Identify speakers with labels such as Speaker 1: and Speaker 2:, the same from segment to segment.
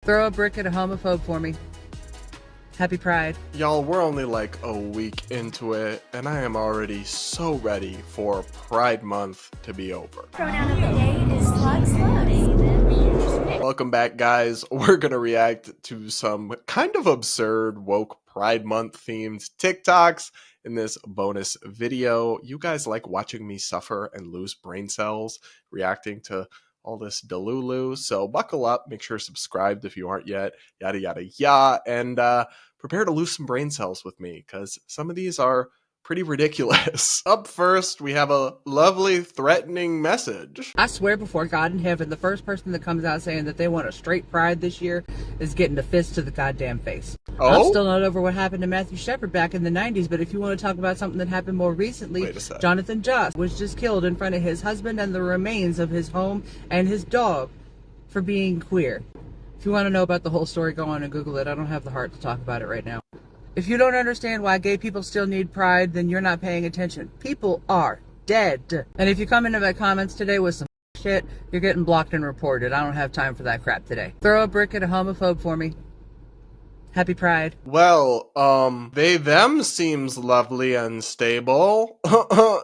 Speaker 1: Throw a brick at a homophobe for me. Happy Pride.
Speaker 2: Y'all, we're only like a week into it, and I am already so ready for Pride Month to be over.
Speaker 3: Pronoun of the day is slugs.
Speaker 2: Welcome back, guys. We're gonna react to some kind of absurd woke Pride Month themed TikToks in this bonus video. You guys like watching me suffer and lose brain cells reacting to all this delulu, so buckle up, make sure you're subscribed if you aren't yet, yada yada yada, and prepare to lose some brain cells with me, because some of these are pretty ridiculous. Up first, we have a lovely threatening message.
Speaker 1: I swear before God in heaven, the first person that comes out saying that they want a straight pride this year is getting a fist to the goddamn face.
Speaker 2: Oh?
Speaker 1: I'm still not over what happened to Matthew Shepard back in the 90s, but if you want to talk about something that happened more recently, Jonathan Joss was just killed in front of his husband and the remains of his home and his dog for being queer. If you want to know about the whole story, go on and Google it. I don't have the heart to talk about it right now. If you don't understand why gay people still need pride, then you're not paying attention. People are dead. And if you come into my comments today with some shit, you're getting blocked and reported. I don't have time for that crap today. Throw a brick at a homophobe for me. Happy Pride.
Speaker 2: Well, they-them seems lovely and stable.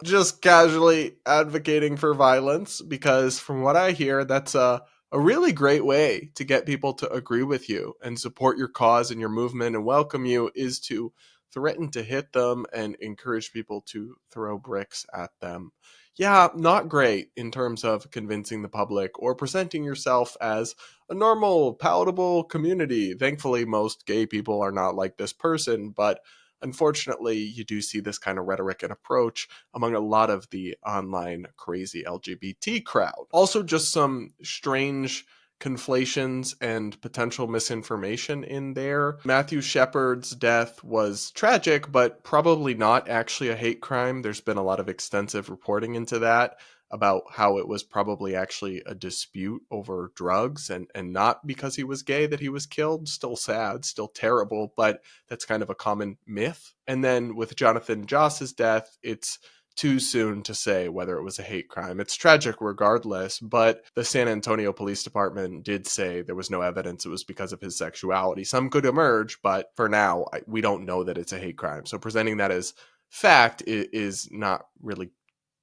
Speaker 2: Just casually advocating for violence, because from what I hear, that's a really great way to get people to agree with you and support your cause and your movement and welcome you, is to threaten to hit them and encourage people to throw bricks at them. Yeah, not great in terms of convincing the public or presenting yourself as a normal, palatable community. Thankfully, most gay people are not like this person, but unfortunately, you do see this kind of rhetoric and approach among a lot of the online crazy LGBT crowd. Also, just some strange conflations and potential misinformation in there. Matthew Shepard's death was tragic, but probably not actually a hate crime. There's been a lot of extensive reporting into that, about how it was probably actually a dispute over drugs and not because he was gay that he was killed. Still sad, still terrible, but that's kind of a common myth. And then with Jonathan Joss's death, it's too soon to say whether it was a hate crime. It's tragic regardless, but the San Antonio Police Department did say there was no evidence it was because of his sexuality. Some could emerge, but for now, we don't know that it's a hate crime. So presenting that as fact is not really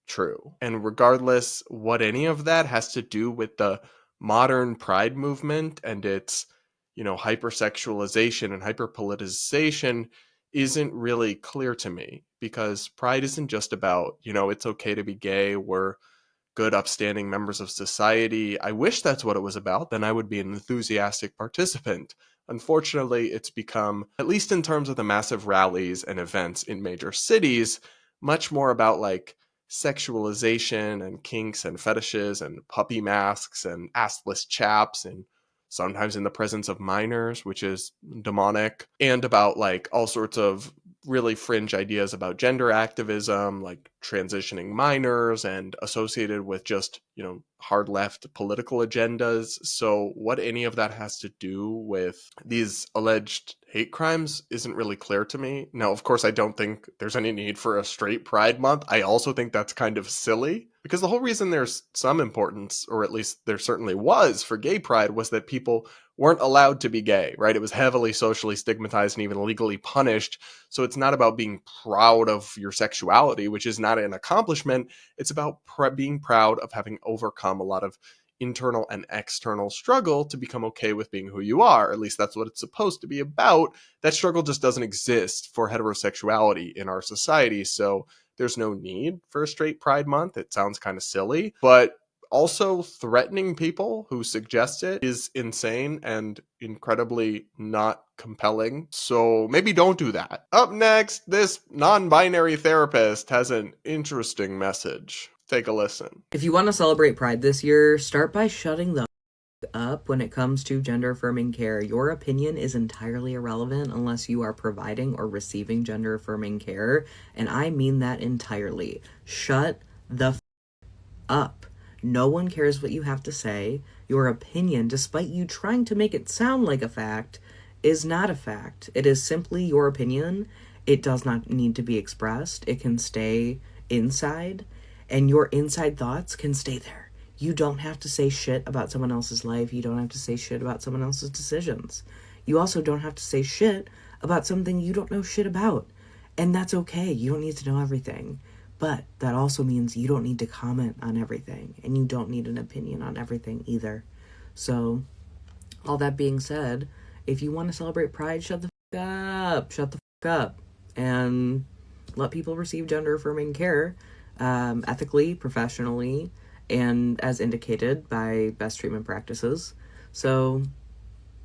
Speaker 2: true. And regardless what any of that has to do with the modern pride movement and its, hypersexualization and hyperpoliticization isn't really clear to me, because pride isn't just about, it's okay to be gay, we're good upstanding members of society. I wish that's what it was about, then I would be an enthusiastic participant. Unfortunately, it's become, at least in terms of the massive rallies and events in major cities, much more about sexualization and kinks and fetishes and puppy masks and assless chaps, and sometimes in the presence of minors, which is demonic, and about all sorts of really fringe ideas about gender activism, like transitioning minors, and associated with just, hard left political agendas. So what any of that has to do with these alleged hate crimes isn't really clear to me. Now, of course, I don't think there's any need for a straight Pride Month. I also think that's kind of silly, because the whole reason there's some importance, or at least there certainly was, for gay pride was that people weren't allowed to be gay, right? It was heavily socially stigmatized and even legally punished. So it's not about being proud of your sexuality, which is not an accomplishment. It's about being proud of having overcome a lot of internal and external struggle to become okay with being who you are. At least that's what it's supposed to be about. That struggle just doesn't exist for heterosexuality in our society. So there's no need for a straight Pride Month. It sounds kind of silly, but also threatening people who suggest it is insane and incredibly not compelling. So maybe don't do that. Up next, this non-binary therapist has an interesting message. Take a listen.
Speaker 4: If you want to celebrate Pride this year, start by shutting the up when it comes to gender-affirming care. Your opinion is entirely irrelevant unless you are providing or receiving gender-affirming care, and I mean that entirely. Shut the up. No one cares what you have to say. Your opinion, despite you trying to make it sound like a fact, is not a fact. It is simply your opinion. It does not need to be expressed. It can stay inside, and your inside thoughts can stay there. You don't have to say shit about someone else's life. You don't have to say shit about someone else's decisions. You also don't have to say shit about something you don't know shit about. And that's okay. You don't need to know everything. But that also means you don't need to comment on everything. And you don't need an opinion on everything either. So, all that being said, if you want to celebrate Pride, shut the fuck up. Shut the fuck up. And let people receive gender-affirming care ethically, professionally, and as indicated by best treatment practices. So,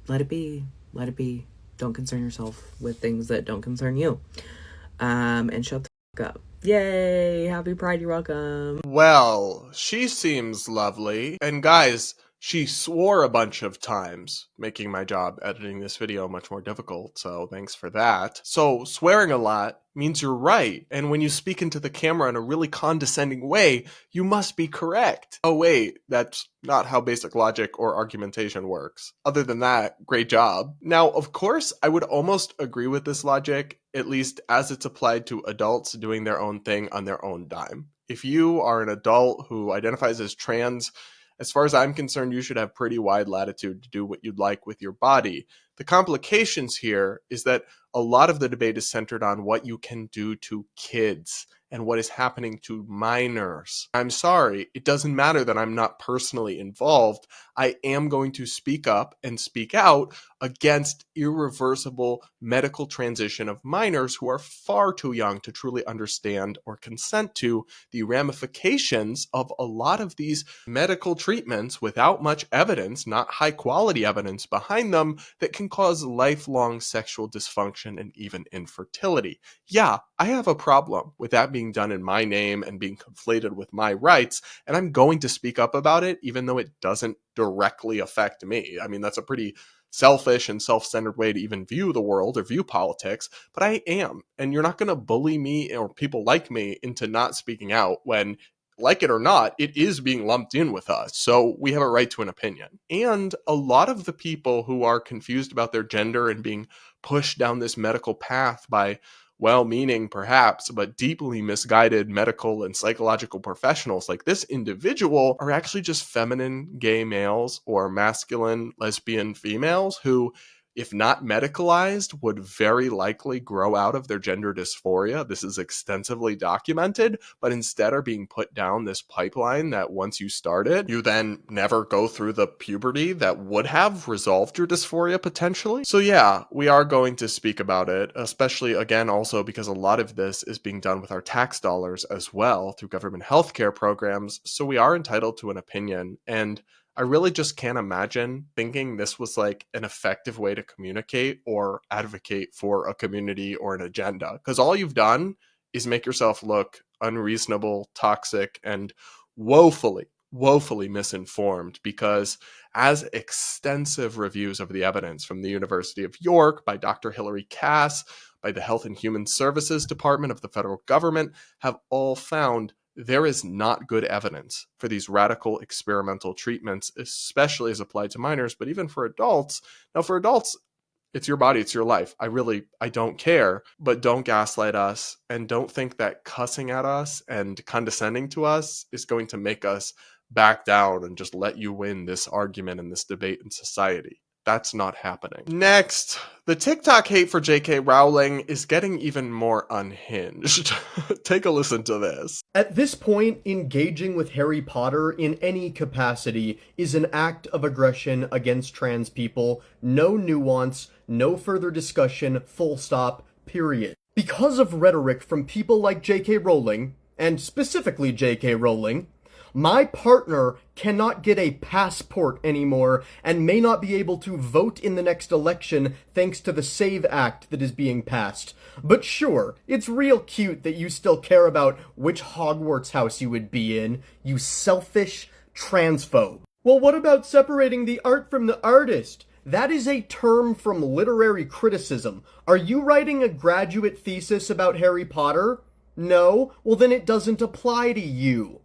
Speaker 4: let it be. Let it be. Don't concern yourself with things that don't concern you. And shut the fuck up. Yay! Happy Pride, you're welcome.
Speaker 2: Well, she seems lovely. And guys, she swore a bunch of times, making my job editing this video much more difficult, so thanks for that. So, swearing a lot means you're right, and when you speak into the camera in a really condescending way, you must be correct. Oh wait, that's not how basic logic or argumentation works. Other than that, great job. Now, of course, I would almost agree with this logic, at least as it's applied to adults doing their own thing on their own dime. If you are an adult who identifies as trans, as far as I'm concerned, you should have pretty wide latitude to do what you'd like with your body. The complications here is that a lot of the debate is centered on what you can do to kids and what is happening to minors. I'm sorry, it doesn't matter that I'm not personally involved. I am going to speak up and speak out against irreversible medical transition of minors who are far too young to truly understand or consent to the ramifications of a lot of these medical treatments without much evidence, not high quality evidence behind them, that can cause lifelong sexual dysfunction and even infertility. Yeah, I have a problem with that being done in my name and being conflated with my rights, and I'm going to speak up about it even though it doesn't directly affect me. I mean, that's a pretty selfish and self-centered way to even view the world or view politics, but I am. And you're not going to bully me or people like me into not speaking out when, like it or not, it is being lumped in with us. So we have a right to an opinion. And a lot of the people who are confused about their gender and being pushed down this medical path by well-meaning perhaps, but deeply misguided medical and psychological professionals like this individual are actually just feminine gay males or masculine lesbian females who, if not medicalized, would very likely grow out of their gender dysphoria. This is extensively documented, but instead are being put down this pipeline that once you start it, you then never go through the puberty that would have resolved your dysphoria potentially. So yeah, we are going to speak about it, especially again also because a lot of this is being done with our tax dollars as well through government healthcare programs. So we are entitled to an opinion, and I really just can't imagine thinking this was like an effective way to communicate or advocate for a community or an agenda. Because all you've done is make yourself look unreasonable, toxic, and woefully misinformed, because as extensive reviews of the evidence from the University of York by Dr. Hilary Cass, by the Health and Human Services Department of the federal government, have all found there is not good evidence for these radical experimental treatments, especially as applied to minors, but even for adults. Now, for adults, it's your body, it's your life. I don't care, but don't gaslight us, and don't think that cussing at us and condescending to us is going to make us back down and just let you win this argument and this debate in society. That's not happening. Next, the TikTok hate for JK Rowling is getting even more unhinged. Take a listen to this.
Speaker 3: At this point, engaging with Harry Potter in any capacity is an act of aggression against trans people. No nuance, no further discussion, full stop, period. Because of rhetoric from people like JK Rowling, and specifically JK Rowling, my partner cannot get a passport anymore and may not be able to vote in the next election thanks to the SAVE Act that is being passed. But sure, it's real cute that you still care about which Hogwarts house you would be in, you selfish transphobe. Well, what about separating the art from the artist? That is a term from literary criticism. Are you writing a graduate thesis about Harry Potter? No? Well, then it doesn't apply to you.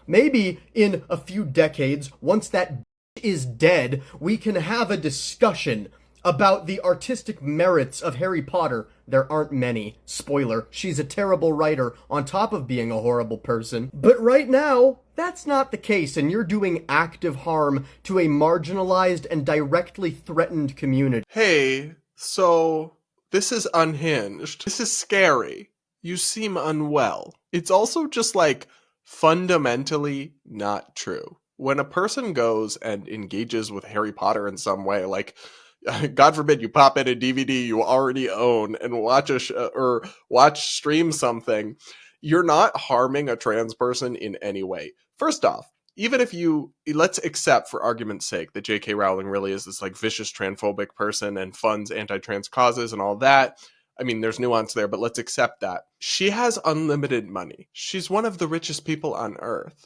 Speaker 3: Maybe in a few decades, once that is dead, we can have a discussion About the artistic merits of Harry Potter, there aren't many. Spoiler, she's a terrible writer on top of being a horrible person. But right now, that's not the case, and you're doing active harm to a marginalized and directly threatened community.
Speaker 2: Hey, so this is unhinged. This is scary. You seem unwell. It's also just like fundamentally not true. When a person goes and engages with Harry Potter in some way, like God forbid you pop in a DVD you already own and watch or stream something, you're not harming a trans person in any way. First off, even if let's accept for argument's sake that JK Rowling really is this like vicious transphobic person and funds anti-trans causes and all that. I mean, there's nuance there, but let's accept that. She has unlimited money. She's one of the richest people on earth.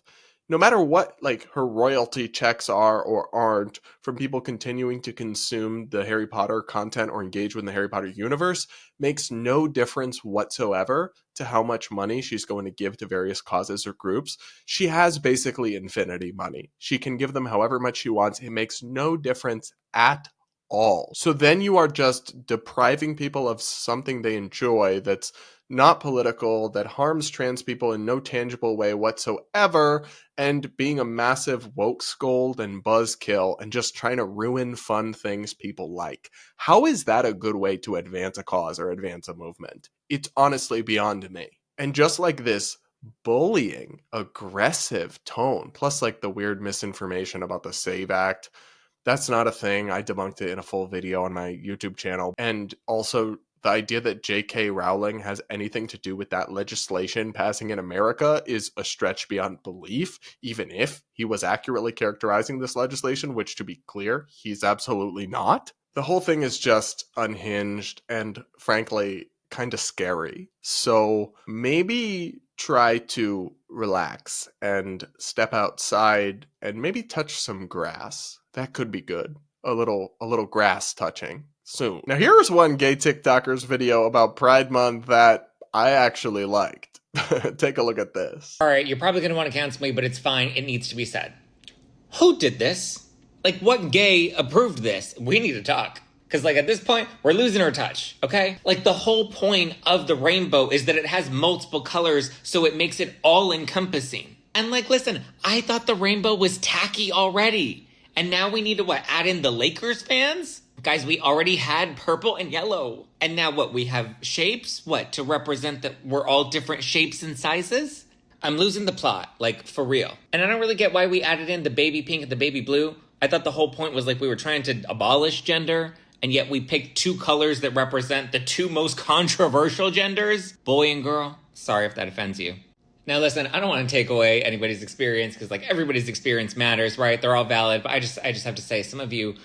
Speaker 2: No matter what like her royalty checks are or aren't from people continuing to consume the Harry Potter content or engage with the Harry Potter universe makes no difference whatsoever to how much money she's going to give to various causes or groups. She has basically infinity money. She can give them however much she wants. It makes no difference at all. So then you are just depriving people of something they enjoy that's not political, that harms trans people in no tangible way whatsoever, and being a massive woke scold and buzzkill and just trying to ruin fun things people like. How is that a good way to advance a cause or advance a movement? It's honestly beyond me. And just like this bullying, aggressive tone, plus like the weird misinformation about the SAVE Act, that's not a thing. I debunked it in a full video on my YouTube channel. And also the idea that JK Rowling has anything to do with that legislation passing in America is a stretch beyond belief, even if he was accurately characterizing this legislation, which, to be clear, he's absolutely not. The whole thing is just unhinged and, frankly, kind of scary. So maybe try to relax and step outside and maybe touch some grass. That could be good. A little grass touching soon. Now here's one gay TikToker's video about Pride Month that I actually liked. Take a look at this.
Speaker 5: All right, you're probably going to want to cancel me, but it's fine. It needs to be said. Who did this? Like, what gay approved this? We need to talk. Because, like, at this point, we're losing our touch, okay? Like, the whole point of the rainbow is that it has multiple colors, so it makes it all-encompassing. And, like, listen, I thought the rainbow was tacky already. And now we need to, what, add in the Lakers fans? Guys, we already had purple and yellow. And now what, we have shapes? What, to represent that we're all different shapes and sizes? I'm losing the plot, like, for real. And I don't really get why we added in the baby pink and the baby blue. I thought the whole point was, like, we were trying to abolish gender, and yet we picked two colors that represent the two most controversial genders, boy and girl. Sorry if that offends you. Now listen, I don't want to take away anybody's experience, because like everybody's experience matters, right? They're all valid, but I just have to say, some of you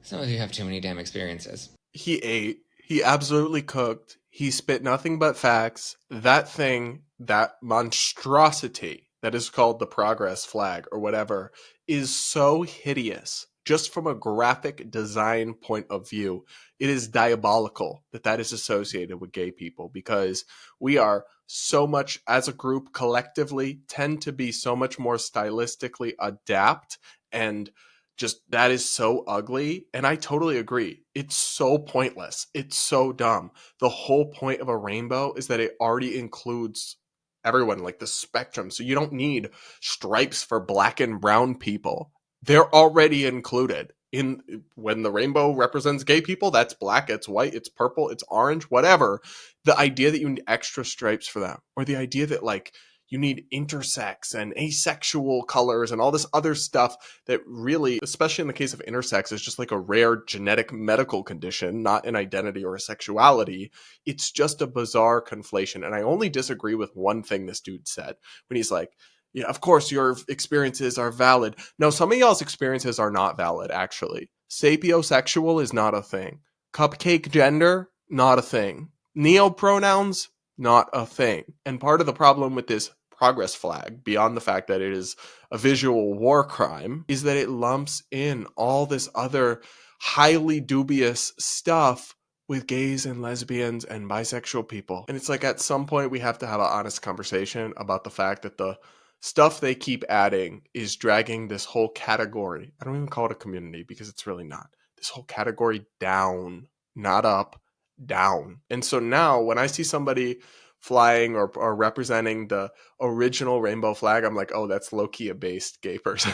Speaker 5: have too many damn experiences.
Speaker 2: He ate. He absolutely cooked. He spit nothing but facts. That thing, that monstrosity that is called the progress flag or whatever, is so hideous. Just from a graphic design point of view, it is diabolical that that is associated with gay people, because we are so much, as a group collectively, tend to be so much more stylistically adept, and just that is so ugly. And I totally agree. It's so pointless. It's so dumb. The whole point of a rainbow is that it already includes everyone, like the spectrum. So you don't need stripes for black and brown people. They're already included. In when the rainbow represents gay people, that's black, it's white, it's purple, it's orange, whatever. The idea that you need extra stripes for them, or the idea that like you need intersex and asexual colors and all this other stuff that really, especially in the case of intersex, is just like a rare genetic medical condition, not an identity or a sexuality. It's just a bizarre conflation. And I only disagree with one thing this dude said when he's like, yeah, of course your experiences are valid. No, some of y'all's experiences are not valid, actually. Sapiosexual is not a thing. Cupcake gender, not a thing. Neopronouns, not a thing. And part of the problem with this progress flag, beyond the fact that it is a visual war crime, is that it lumps in all this other highly dubious stuff with gays and lesbians and bisexual people. And it's like, at some point we have to have an honest conversation about the fact that the stuff they keep adding is dragging this whole category. I don't even call it a community, because it's really not. this whole category down, not up, down. And so now when I see somebody flying or representing the original rainbow flag, I'm like, oh, that's low-key a based gay person.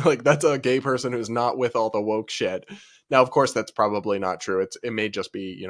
Speaker 2: like that's a gay person who's not with all the woke shit. Now, of course, that's probably not true. It may just be,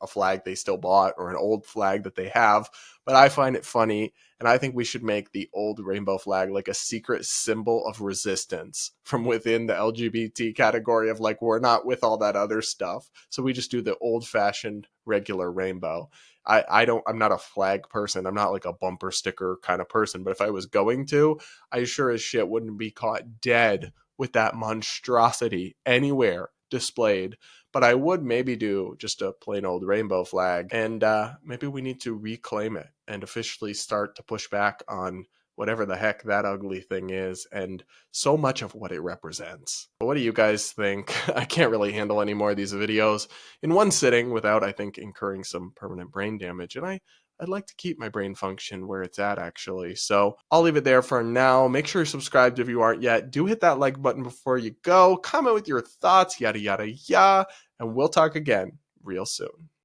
Speaker 2: a flag they still bought or an old flag that they have. But I find it funny, and I think we should make the old rainbow flag like a secret symbol of resistance from within the LGBT category of like, we're not with all that other stuff. So we just do the old-fashioned regular rainbow. I'm not a flag person. I'm not like a bumper sticker kind of person. But if I was going to, I sure as shit wouldn't be caught dead with that monstrosity anywhere displayed. But I would maybe do just a plain old rainbow flag. And maybe we need to reclaim it and officially start to push back on whatever the heck that ugly thing is and so much of what it represents. What do you guys think? I can't really handle any more of these videos in one sitting without, I think, incurring some permanent brain damage. And I'd like to keep my brain function where it's at, actually. So I'll leave it there for now. Make sure you're subscribed if you aren't yet. Do hit that like button before you go. Comment with your thoughts, yada, yada, yada. And we'll talk again real soon.